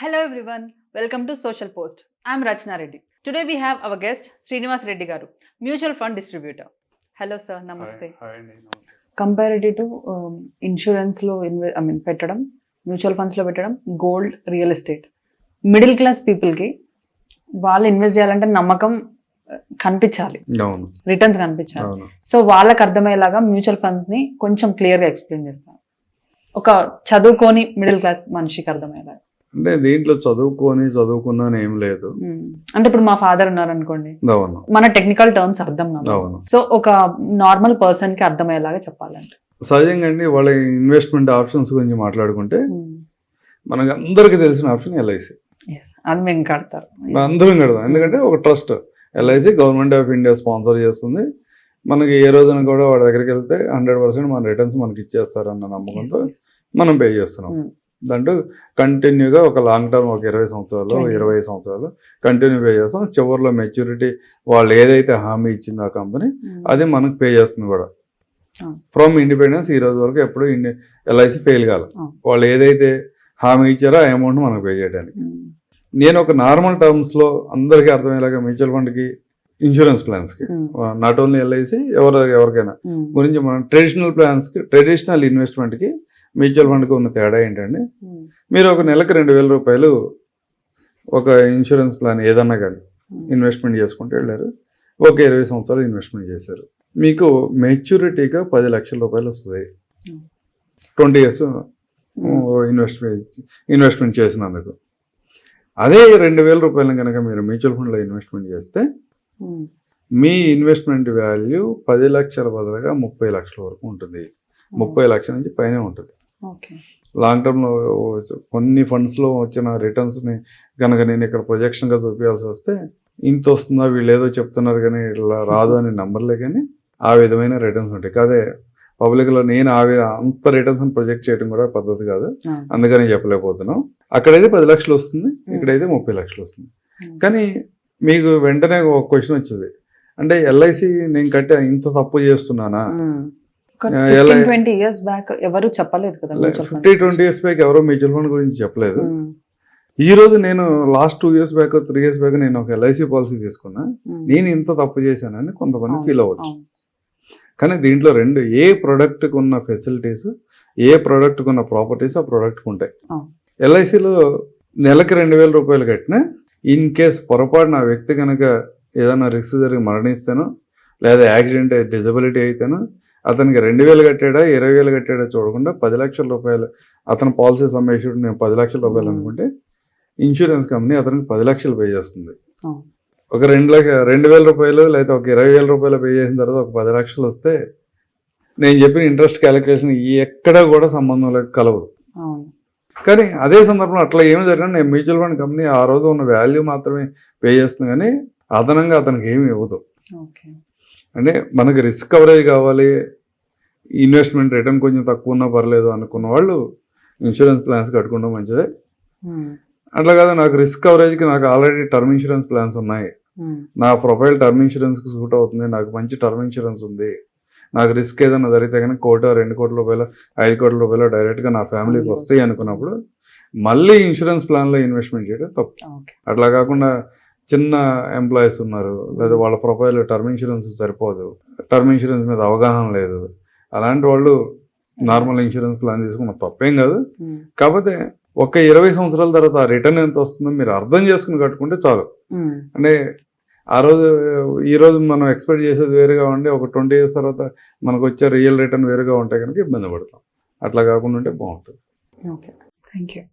Hello everyone, welcome to Social Post. I am Rachna Reddy. Today we have our guest Srinivas Reddy Garu, mutual fund distributor. Hello sir, namaste. Hi, namaste. Comparative to insurance lo పెట్టడం, mutual funds లో పెట్టడం, gold, real estate, middle class people కి వాళ్ళు invest చేయాలంటే నమ్మకం కనిపించాలి, returns కనిపించాలి. So వాళ్ళకి అర్థమయ్యేలాగా మ్యూచువల్ ఫండ్స్ ని కొంచెం క్లియర్ గా ఎక్స్ప్లెయిన్ చేస్తాను, ఒక చదువుకొని మిడిల్ క్లాస్ మనిషికి అర్థమయ్యేలాగా. అంటే దీంట్లో చదువుకున్నాను ఏం లేదు. అంటే ఇప్పుడు మా ఫాదర్ ఉన్నారు అనుకోండి, మన టెక్నికల్ టర్మ్స్ అర్థం కాదు. సో ఒక నార్మల్ పర్సన్ కి అర్థమయ్యేలాగా చెప్పాలంటే సహజంగా అండి వాళ్ళ ఇన్వెస్ట్మెంట్ ఆప్షన్స్ గురించి మాట్లాడుకుంటే మనకు అందరికి తెలిసిన ఆప్షన్ ఎల్ఐసి. అది మేము కడతారు, అందరం కడతాం. ఎందుకంటే ఒక trust, LIC government of India sponsor చేస్తుంది. మనకి ఏ రోజున కూడా వాడి దగ్గరికి వెళ్తే 100% మన రిటర్న్స్ మనకి ఇచ్చేస్తారు అన్న నమ్మకంతో మనం పే చేస్తున్నాం. దాంట్లో కంటిన్యూగా ఒక లాంగ్ టర్మ్, ఒక 20 సంవత్సరాలు 25 సంవత్సరాలు కంటిన్యూ పే చేస్తాం. చివరిలో మెచ్యూరిటీ వాళ్ళు ఏదైతే హామీ ఇచ్చిందో ఆ కంపెనీ అది మనకు పే చేస్తుంది కూడా. ఫ్రమ్ ఇండిపెండెన్స్ ఈ రోజు వరకు ఎప్పుడు ఎల్ఐసి ఫెయిల్ కాదు. వాళ్ళు ఏదైతే హామీ ఇచ్చారో ఆ అమౌంట్ మనకు పే చేయడానికి. నేను ఒక నార్మల్ టర్మ్స్లో అందరికీ అర్థమయ్యేలాగా మ్యూచువల్ ఫండ్కి, ఇన్సూరెన్స్ ప్లాన్స్కి, నాట్ ఓన్లీ ఎల్ఐసి ఎవరికైనా గురించి మనం ట్రెడిషనల్ ప్లాన్స్కి, ట్రెడిషనల్ ఇన్వెస్ట్మెంట్కి మ్యూచువల్ ఫండ్కి ఉన్న తేడా ఏంటంటే, మీరు ఒక నెలకు 2,000 రూపాయలు ఒక ఇన్సూరెన్స్ ప్లాన్ ఏదన్నా కానీ ఇన్వెస్ట్మెంట్ చేసుకుంటూ వెళ్ళారు, ఒక 20 సంవత్సరాలు ఇన్వెస్ట్మెంట్ చేశారు, మీకు మెచ్యూరిటీగా 10 లక్షల రూపాయలు వస్తుంది 20 years ఇన్వెస్ట్మెంట్ చేసినందుకు. అదే 2,000 రూపాయలను కనుక మీరు మ్యూచువల్ ఫండ్లో ఇన్వెస్ట్మెంట్ చేస్తే మీ ఇన్వెస్ట్మెంట్ వాల్యూ 10 లక్షల బదులుగా 30 లక్షల వరకు ఉంటుంది. 30 లక్షల నుంచి పైనే ఉంటుంది. లాంగ్ టర్మ్లో కొన్ని ఫండ్స్లో వచ్చిన రిటర్న్స్ని కనుక నేను ఇక్కడ ప్రొజెక్షన్గా చూపించాల్సి వస్తే ఇంత వస్తుందా, వీళ్ళు ఏదో చెప్తున్నారు కానీ ఇలా రాదు అని నంబర్లే, కానీ ఆ విధమైన రిటర్న్స్ ఉంటాయి. కాదే పబ్లిక్లో నేను అంత రిటర్న్స్ని ప్రొజెక్ట్ చేయడం కూడా పద్ధతి కాదు, అందుకని చెప్పలేకపోతున్నాం. అక్కడైతే 10 లక్షలు వస్తుంది, ఇక్కడైతే 30 లక్షలు వస్తుంది. కానీ మీకు వెంటనే ఒక క్వశ్చన్ వచ్చింది, అంటే ఎల్ఐసి నేను కట్టే ఇంత తప్పు చేస్తున్నానా? 15-20 years బ్యాక్ ఎవరు చెప్పలేదు కదా, 15-20 years బ్యాక్ ఎవరో మ్యూచువల్ ఫండ్ గురించి చెప్పలేదు. ఈ రోజు నేను last 2 years back 3 years back నేను ఒక ఎల్ఐసి పాలసీ తీసుకున్నా, నేను ఇంత తప్పు చేశానని కొంతమంది ఫీల్ అవ్వచ్చు. కానీ దీంట్లో రెండు, ఏ ప్రోడక్ట్కి ఉన్న ఫెసిలిటీస్, ఏ ప్రోడక్ట్కి ఉన్న ప్రాపర్టీస్ ఆ ప్రోడక్ట్కి ఉంటాయి. ఎల్ఐసిలో నెలకి 2,000 రూపాయలు కట్టినా ఇన్ కేస్ పొరపాటున ఆ వ్యక్తి కనుక ఏదైనా రిస్క్ జరిగి మరణిస్తేనో లేదా యాక్సిడెంట్ డిజబిలిటీ అయితేనో అతనికి 2,000 కట్టాడా 20,000 కట్టాడా చూడకుండా 10 లక్షల రూపాయలు అతను పాలసీ సమ్మేషన్, నేను 10 లక్షల రూపాయలు అనుకుంటే ఇన్సూరెన్స్ కంపెనీ అతనికి 10 లక్షలు పే చేస్తుంది. ఒక 2,000 రూపాయలు లేదా ఒక 20,000 రూపాయలు పే చేసిన తర్వాత ఒక 10 లక్షలు వస్తే నేను చెప్పిన ఇంట్రెస్ట్ క్యాలిక్యులేషన్ ఎక్కడా కూడా సంబంధం కలవదు. కానీ అదే సందర్భంలో అట్లా ఏమి జరిగినా నేను మ్యూచువల్ ఫండ్ కంపెనీ ఆ రోజు ఉన్న వాల్యూ మాత్రమే పే చేస్తుంది, కానీ అదనంగా అతనికి ఏమి ఇవ్వదు. అంటే మనకి రిస్క్ కవరేజ్ కావాలి, ఇన్వెస్ట్మెంట్ రిటర్న్ కొంచెం తక్కువ ఉన్నా పర్లేదు అనుకున్న వాళ్ళు ఇన్సూరెన్స్ ప్లాన్స్ కట్టుకుంటాం మంచిదే. అట్లా కాదు, నాకు రిస్క్ కవరేజ్కి నాకు ఆల్రెడీ టర్మ్ ఇన్సూరెన్స్ ప్లాన్స్ ఉన్నాయి, నా ప్రొఫైల్ టర్మ్ ఇన్సూరెన్స్కి సూట్ అవుతుంది, నాకు మంచి టర్మ్ ఇన్సూరెన్స్ ఉంది, నాకు రిస్క్ ఏదైనా జరిగితే కానీ 1-2 కోట్ల రూపాయలు 5 కోట్ల రూపాయలు డైరెక్ట్గా నా ఫ్యామిలీకి వస్తాయి అనుకున్నప్పుడు మళ్ళీ ఇన్సూరెన్స్ ప్లాన్లో ఇన్వెస్ట్మెంట్ చేయడం తప్పు. అట్లా కాకుండా చిన్న ఎంప్లాయీస్ ఉన్నారు, లేదా వాళ్ళ ప్రొఫైల్ టర్మ్ ఇన్సూరెన్స్ సరిపోదు, టర్మ్ ఇన్సూరెన్స్ మీద అవగాహన లేదు, అలాంటి వాళ్ళు నార్మల్ ఇన్సూరెన్స్ ప్లాన్ తీసుకున్న తప్పేం కాదు. కాకపోతే ఒక 20 సంవత్సరాల తర్వాత ఆ రిటర్న్ ఎంత వస్తుందో మీరు అర్థం చేసుకుని కట్టుకుంటే చాలు. అంటే ఈ రోజు మనం ఎక్స్పెక్ట్ చేసేది వేరుగా ఉండి ఒక 20 years తర్వాత మనకు వచ్చే రియల్ రిటర్న్ వేరుగా ఉంటే కనుక ఇబ్బంది పడతాం. అట్లా కాకుండా ఉంటే బాగుంటుంది. Okay, thank you.